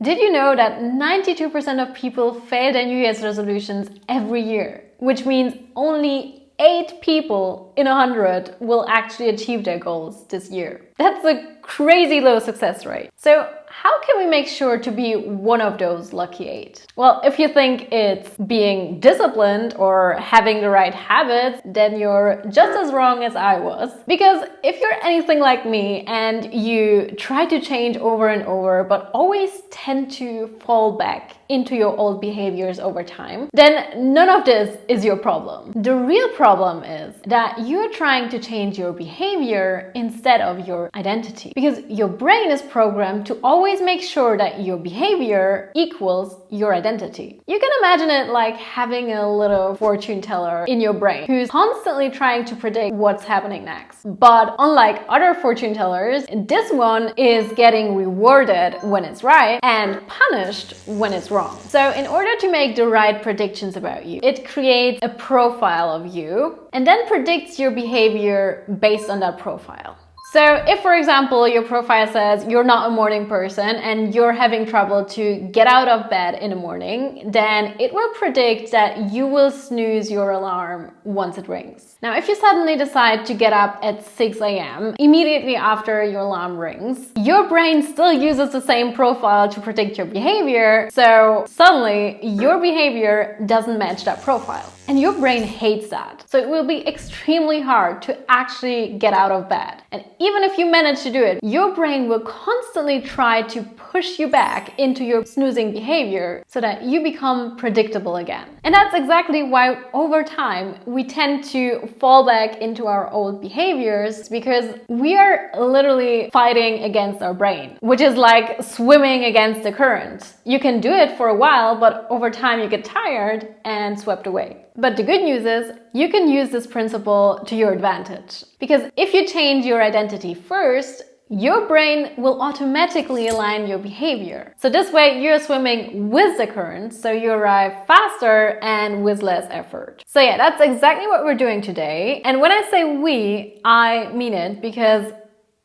Did you know that 92% of people fail their New Year's resolutions every year? Which means only 8 people in 100 will actually achieve their goals this year. That's a crazy low success rate. So how can we make sure to be one of those lucky 8? Well, if you think it's being disciplined or having the right habits, then you're just as wrong as I was. Because if you're anything like me and you try to change over and over, but always tend to fall back into your old behaviors over time, then none of this is your problem. The real problem is that you're trying to change your behavior instead of your identity. Because your brain is programmed to always make sure that your behavior equals your identity. You can imagine it like having a little fortune teller in your brain who's constantly trying to predict what's happening next. But unlike other fortune tellers, this one is getting rewarded when it's right and punished when it's wrong. So in order to make the right predictions about you, it creates a profile of you and then predicts your behavior based on that profile. So if, for example, your profile says you're not a morning person and you're having trouble to get out of bed in the morning, then it will predict that you will snooze your alarm once it rings. Now, if you suddenly decide to get up at 6 a.m. immediately after your alarm rings, your brain still uses the same profile to predict your behavior, so suddenly your behavior doesn't match that profile. And your brain hates that. So it will be extremely hard to actually get out of bed. And even if you manage to do it, your brain will constantly try to push you back into your snoozing behavior so that you become predictable again. And that's exactly why over time we tend to fall back into our old behaviors, because we are literally fighting against our brain, which is like swimming against the current. You can do it for a while, but over time you get tired and swept away. But the good news is you can use this principle to your advantage. Because if you change your identity first, your brain will automatically align your behavior. So this way you're swimming with the current, so you arrive faster and with less effort. So yeah, that's exactly what we're doing today. And when I say we, I mean it, because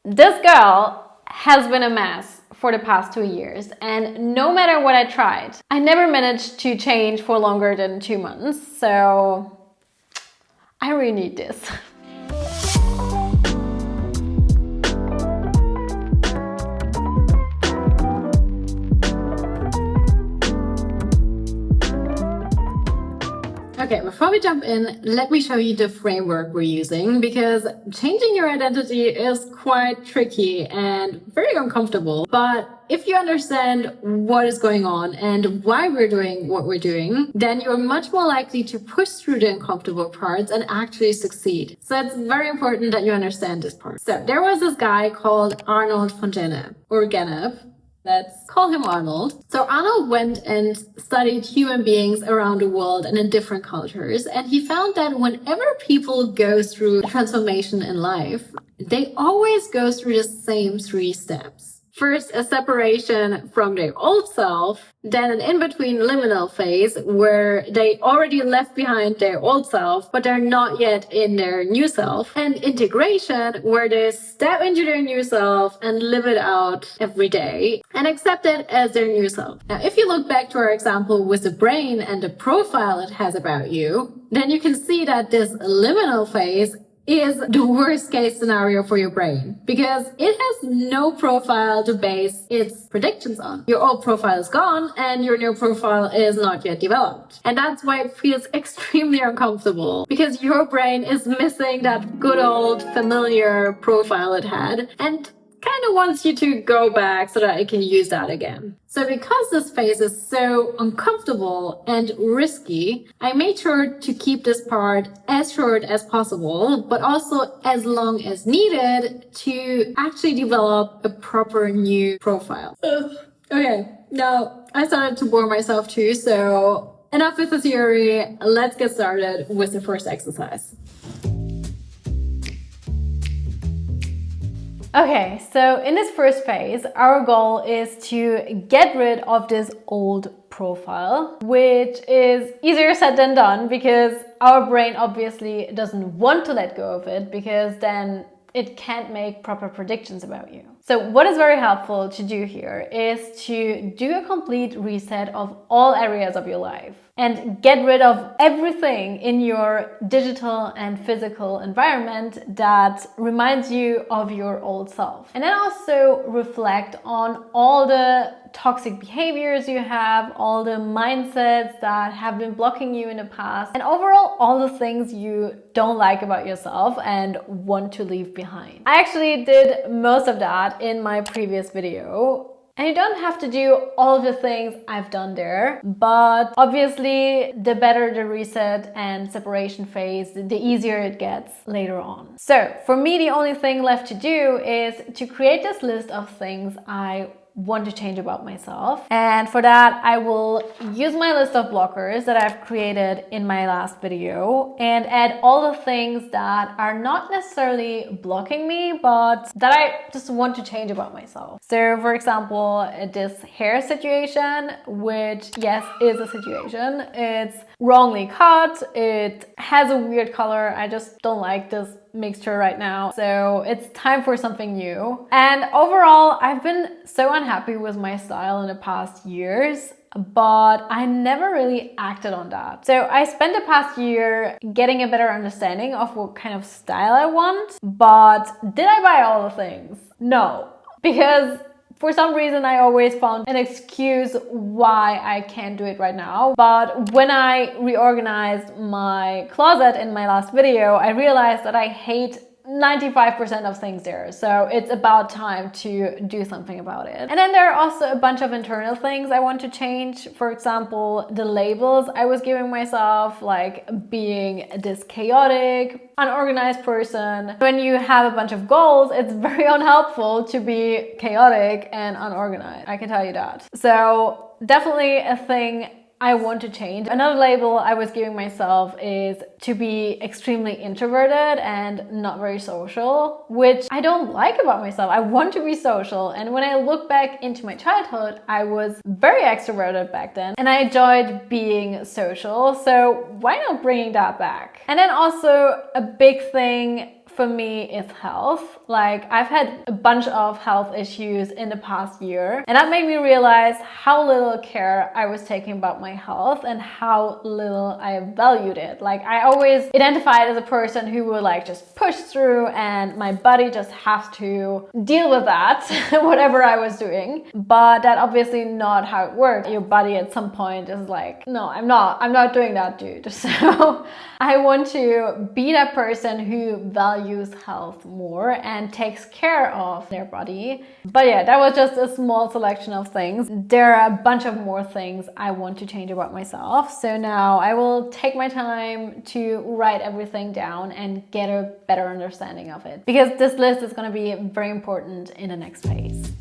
this girl has been a mess for the past 2 years, and no matter what I tried, I never managed to change for longer than 2 months, so I really need this. Okay, before we jump in, let me show you the framework we're using, because changing your identity is quite tricky and very uncomfortable. But if you understand what is going on and why we're doing what we're doing, then you're much more likely to push through the uncomfortable parts and actually succeed. So it's very important that you understand this part. So there was this guy called Arnold van Gennep, or Gennep. Let's call him Arnold. So Arnold went and studied human beings around the world and in different cultures. And he found that whenever people go through transformation in life, they always go through the same 3 steps. First, a separation from their old self, then an in-between liminal phase where they already left behind their old self, but they're not yet in their new self, and integration where they step into their new self and live it out every day and accept it as their new self. Now, if you look back to our example with the brain and the profile it has about you, then you can see that this liminal phase is the worst case scenario for your brain, because it has no profile to base its predictions on. Your old profile is gone and your new profile is not yet developed. And that's why it feels extremely uncomfortable, because your brain is missing that good old familiar profile it had and kind of wants you to go back so that it can use that again. So because this phase is so uncomfortable and risky, I made sure to keep this part as short as possible, but also as long as needed to actually develop a proper new profile. Okay, now I started to bore myself too, so enough with the theory. Let's get started with the first exercise. Okay, so in this first phase, our goal is to get rid of this old profile, which is easier said than done, because our brain obviously doesn't want to let go of it, because then it can't make proper predictions about you. So what is very helpful to do here is to do a complete reset of all areas of your life and get rid of everything in your digital and physical environment that reminds you of your old self. And then also reflect on all the toxic behaviors you have, all the mindsets that have been blocking you in the past, and overall all the things you don't like about yourself and want to leave behind. I actually did most of that in my previous video. And you don't have to do all of the things I've done there, but obviously the better the reset and separation phase, the easier it gets later on. So for me, the only thing left to do is to create this list of things I want to change about myself. And for that, I will use my list of blockers that I've created in my last video and add all the things that are not necessarily blocking me, but that I just want to change about myself. So for example, this hair situation, which yes, is a situation. It's wrongly cut. It has a weird color. I just don't like this mixture right now, so it's time for something new. And overall, I've been so unhappy with my style in the past years, but I never really acted on that. So I spent the past year getting a better understanding of what kind of style I want, but did I buy all the things? No, because for some reason, I always found an excuse why I can't do it right now. But when I reorganized my closet in my last video, I realized that I hate 95% of things there. So it's about time to do something about it. And then there are also a bunch of internal things I want to change. For example, the labels I was giving myself, like being this chaotic, unorganized person. When you have a bunch of goals, it's very unhelpful to be chaotic and unorganized. I can tell you that. So definitely a thing I want to change. Another label I was giving myself is to be extremely introverted and not very social, which I don't like about myself. I want to be social. And when I look back into my childhood, I was very extroverted back then and I enjoyed being social. So why not bringing that back? And then also a big thing for me is health. Like I've had a bunch of health issues in the past year, and that made me realize how little care I was taking about my health and how little I valued it. Like I always identified as a person who would like just push through and my body just has to deal with that, whatever I was doing. But that obviously not how it works. Your body at some point is like, no, I'm not doing that, dude. So I want to be that person who values health more and takes care of their body. But yeah, that was just a small selection of things. There are a bunch of more things I want to change about myself. So now I will take my time to write everything down and get a better understanding of it, because this list is going to be very important in the next phase.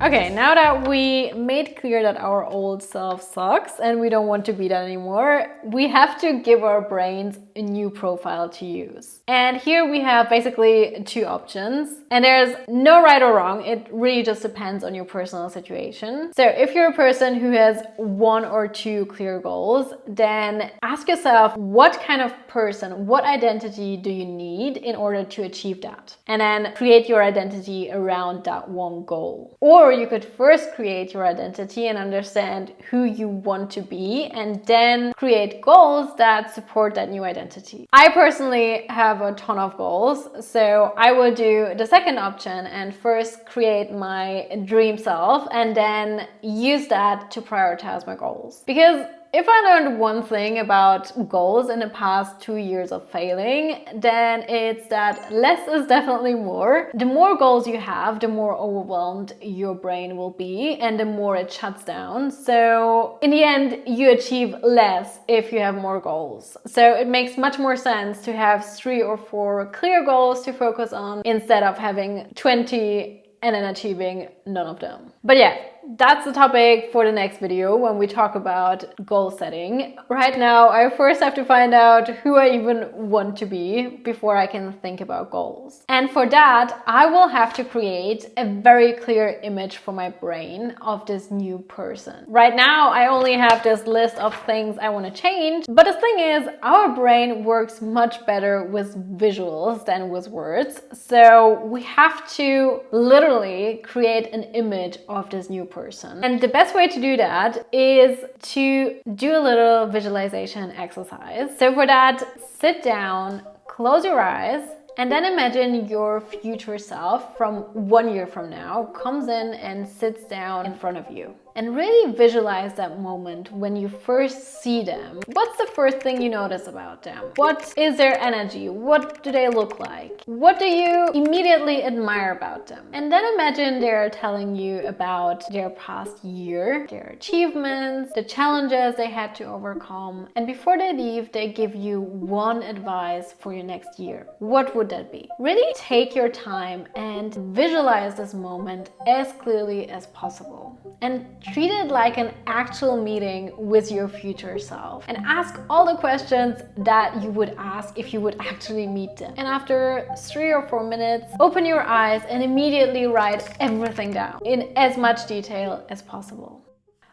Okay, now that we made clear that our old self sucks and we don't want to be that anymore, we have to give our brains a new profile to use. And here we have basically two options, and there's no right or wrong. It really just depends on your personal situation. So if you're a person who has one or two clear goals, then ask yourself, what kind of person, what identity do you need in order to achieve that? And then create your identity around that one goal. Or you could first create your identity and understand who you want to be, and then create goals that support that new identity. I personally have a ton of goals, so I will do the second option and first create my dream self and then use that to prioritize my goals. Because if I learned one thing about goals in the past 2 years of failing, then it's that less is definitely more. The more goals you have, the more overwhelmed your brain will be and the more it shuts down. So in the end, you achieve less if you have more goals. So it makes much more sense to have 3 or 4 clear goals to focus on instead of having 20 and then achieving none of them. But yeah, that's the topic for the next video when we talk about goal setting. Right now, I first have to find out who I even want to be before I can think about goals. And for that, I will have to create a very clear image for my brain of this new person. Right now, I only have this list of things I want to change, but the thing is, our brain works much better with visuals than with words. So we have to literally create an image of this new person. And the best way to do that is to do a little visualization exercise. So for that, sit down, close your eyes, and then imagine your future self from 1 year from now comes in and sits down in front of you. And really visualize that moment when you first see them. What's the first thing you notice about them? What is their energy? What do they look like? What do you immediately admire about them? And then imagine they're telling you about their past year, their achievements, the challenges they had to overcome. And before they leave, they give you one advice for your next year. What would that be? Really take your time and visualize this moment as clearly as possible. And treat it like an actual meeting with your future self. And ask all the questions that you would ask if you would actually meet them. And after 3 or 4 minutes, open your eyes and immediately write everything down in as much detail as possible.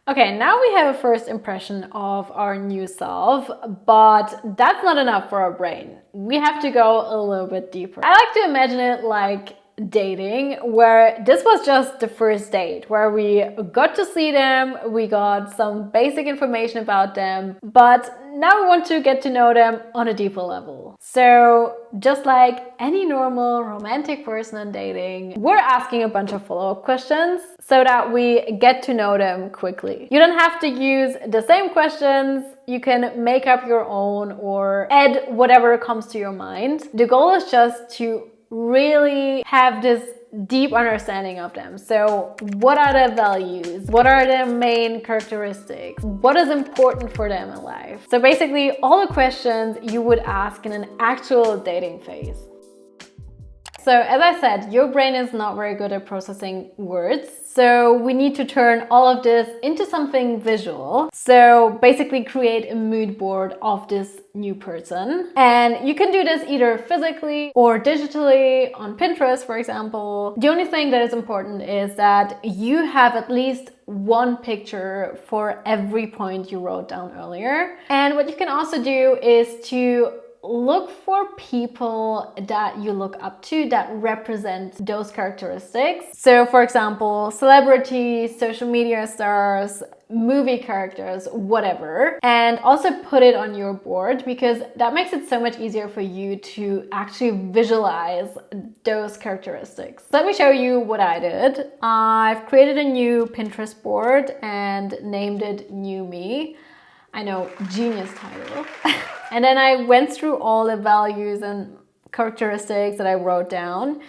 Okay, now we have a first impression of our new self, but that's not enough for our brain. We have to go a little bit deeper. I like to imagine it like dating, where this was just the first date, where we got to see them, we got some basic information about them, but now we want to get to know them on a deeper level. So just like any normal romantic person on dating, we're asking a bunch of follow-up questions so that we get to know them quickly. You don't have to use the same questions. You can make up your own or add whatever comes to your mind. The goal is just to really have this deep understanding of them. So what are their values? What are their main characteristics? What is important for them in life? So basically all the questions you would ask in an actual dating phase. So as I said, your brain is not very good at processing words. So we need to turn all of this into something visual. So basically create a mood board of this new person. And you can do this either physically or digitally on Pinterest, for example. The only thing that is important is that you have at least one picture for every point you wrote down earlier. And what you can also do is to look for people that you look up to that represent those characteristics. So for example, celebrities, social media stars, movie characters, whatever. And also put it on your board because that makes it so much easier for you to actually visualize those characteristics. So let me show you what I did. I've created a new Pinterest board and named it New Me. I know, genius title. And then I went through all the values and characteristics that I wrote down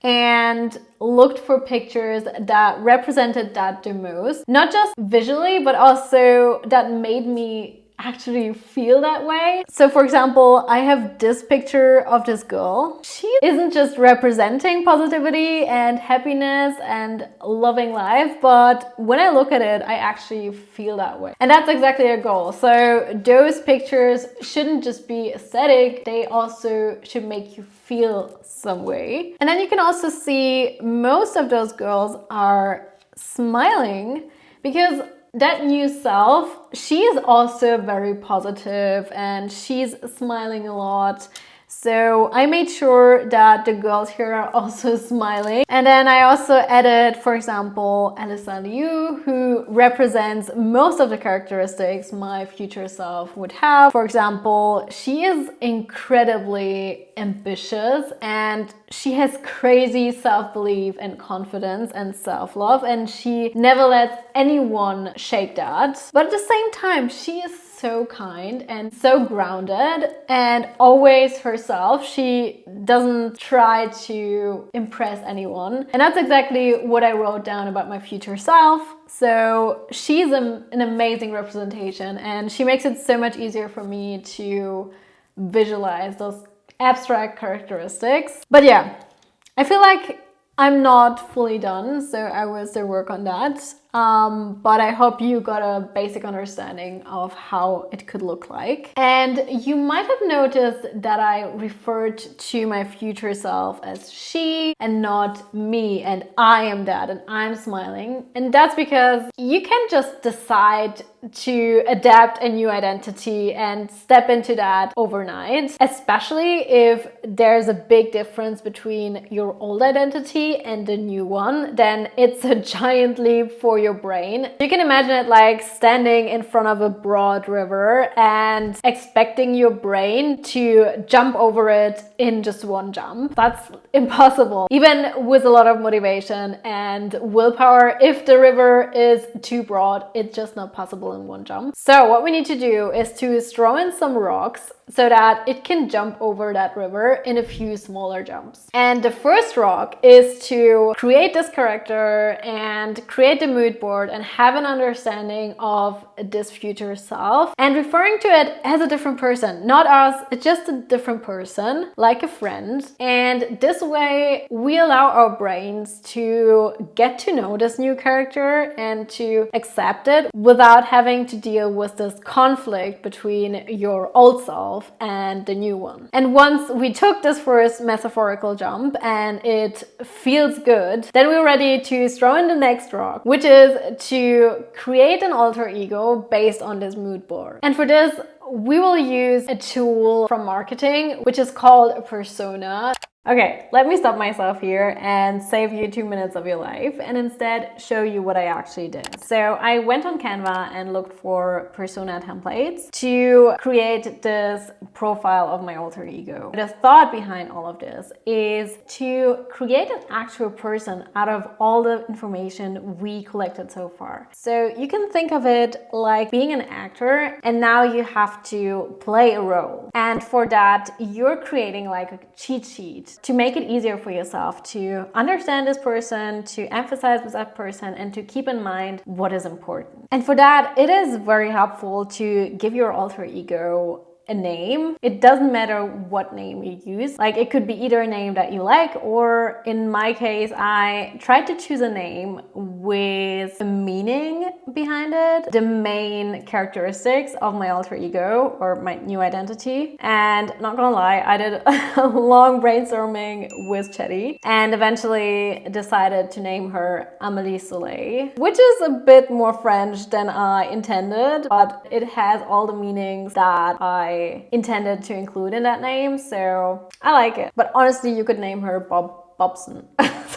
and looked for pictures that represented that the most. Not just visually, but also that made me actually feel that way. So for example, I have this picture of this girl. She isn't just representing positivity and happiness and loving life, but when I look at it, I actually feel that way. And that's exactly a goal. So those pictures shouldn't just be aesthetic, they also should make you feel some way. And then you can also see most of those girls are smiling because that new self, she is also very positive and she's smiling a lot. So I made sure that the girls here are also smiling. And then I also added, for example, Alyssa Liu, who represents most of the characteristics my future self would have. For example, she is incredibly ambitious and she has crazy self-belief and confidence and self-love, and she never lets anyone shake that. But at the same time, she is so kind and so grounded and always herself. She doesn't try to impress anyone. And that's exactly what I wrote down about my future self. So she's an amazing representation, and she makes it so much easier for me to visualize those abstract characteristics. But yeah, I feel like I'm not fully done, so I will still work on that. but I hope you got a basic understanding of how it could look like. And you might have noticed that I referred to my future self as she and not me, and I am that and I'm smiling. And that's because you can't just decide to adapt a new identity and step into that overnight, especially if there's a big difference between your old identity and the new one. Then it's a giant leap for your brain. You can imagine it like standing in front of a broad river and expecting your brain to jump over it in just one jump. That's impossible, even with a lot of motivation and willpower. If the river is too broad, it's just not possible in one jump. So what we need to do is to throw in some rocks so that it can jump over that river in a few smaller jumps. And the first rock is to create this character and create the mood board and have an understanding of this future self and referring to it as a different person, not us, it's just a different person, like a friend. And this way we allow our brains to get to know this new character and to accept it without having to deal with this conflict between your old self and the new one. And once we took this first metaphorical jump and it feels good, then we're ready to throw in the next rock, which is to create an alter ego based on this mood board. And for this, we will use a tool from marketing, which is called a persona. Okay, let me stop myself here and save you 2 minutes of your life and instead show you what I actually did. So I went on Canva and looked for persona templates to create this profile of my alter ego. The thought behind all of this is to create an actual person out of all the information we collected so far. So you can think of it like being an actor and now you have to play a role. And for that, you're creating like a cheat sheet to make it easier for yourself to understand this person, to emphasize with that person, and to keep in mind what is important. And for that, it is very helpful to give your alter ego a name. It doesn't matter what name you use. Like it could be either a name that you like, or in my case, I tried to choose a name with a meaning behind it, the main characteristics of my alter ego or my new identity. And not gonna lie, I did a long brainstorming with Chetty and eventually decided to name her Amélie Soleil, which is a bit more French than I intended, but it has all the meanings that I intended to include in that name, so I like it. But honestly, you could name her Bobson.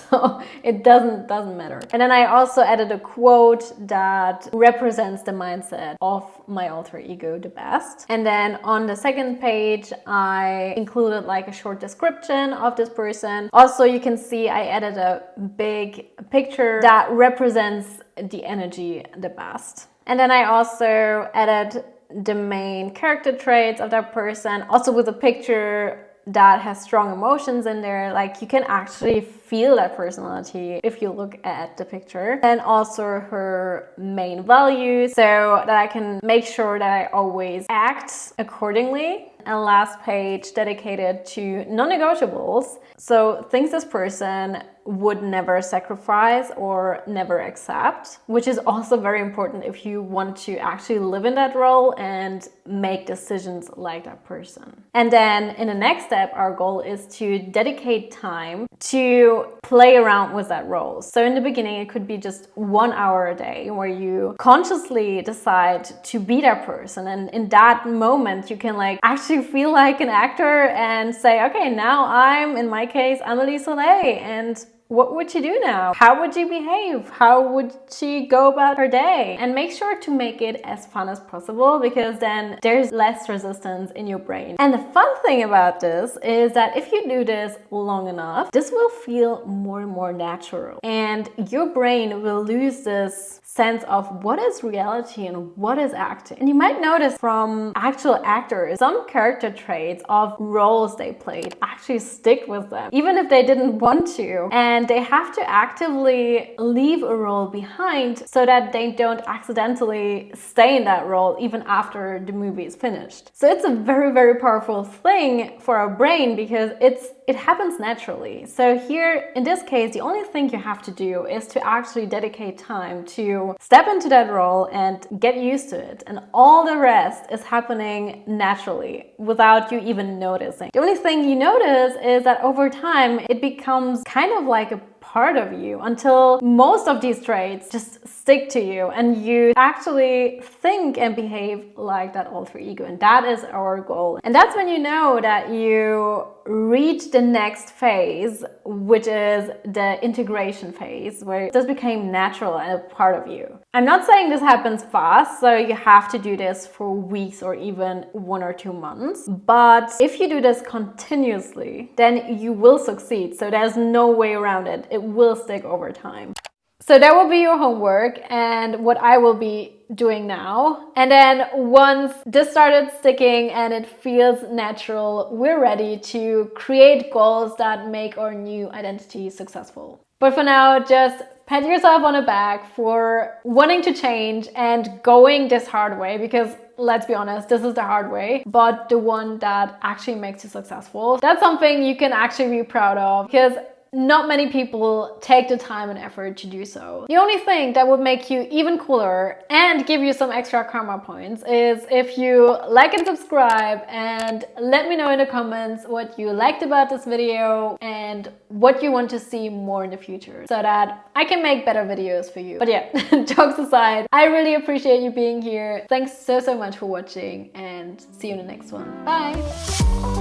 So it doesn't matter. And then I also added a quote that represents the mindset of my alter ego the best. And then on the second page, I included like a short description of this person. Also, you can see I added a big picture that represents the energy the best. And then I also added the main character traits of that person, also with a picture that has strong emotions in there. Like you can actually feel that personality if you look at the picture. And also her main values, so that I can make sure that I always act accordingly. And last page dedicated to non-negotiables, so things this person would never sacrifice or never accept, which is also very important if you want to actually live in that role and make decisions like that person. And then in the next step, our goal is to dedicate time to play around with that role. So in the beginning, it could be just 1 hour a day where you consciously decide to be that person. And in that moment, you can like actually feel like an actor and say, okay, now I'm, in my case, Amélie Soleil, and what would she do now? How would she behave? How would she go about her day? And make sure to make it as fun as possible, because then there's less resistance in your brain. And the fun thing about this is that if you do this long enough, this will feel more and more natural. And your brain will lose this sense of what is reality and what is acting. And you might notice from actual actors, some character traits of roles they played actually stick with them, even if they didn't want to. And and they have to actively leave a role behind so that they don't accidentally stay in that role even after the movie is finished. So it's a very, very powerful thing for our brain because it happens naturally. So here, in this case, the only thing you have to do is to actually dedicate time to step into that role and get used to it. And all the rest is happening naturally without you even noticing. The only thing you notice is that over time, it becomes kind of like a part of you until most of these traits just stick to you and you actually think and behave like that alter ego. And that is our goal. And that's when you know that you reach the next phase, which is the integration phase, where this became natural and a part of you. I'm not saying this happens fast, so you have to do this for weeks or even 1 or 2 months. But if you do this continuously, then you will succeed. So there's no way around it. It will stick over time. So that will be your homework and what I will be doing now. And then once this started sticking and it feels natural, we're ready to create goals that make our new identity successful. But for now, just pat yourself on the back for wanting to change and going this hard way, because let's be honest, this is the hard way, but the one that actually makes you successful. That's something you can actually be proud of, because not many people take the time and effort to do so. The only thing that would make you even cooler and give you some extra karma points is if you like and subscribe and let me know in the comments what you liked about this video and what you want to see more in the future so that I can make better videos for you. But yeah, jokes aside, I really appreciate you being here. Thanks so much for watching and see you in the next one. Bye!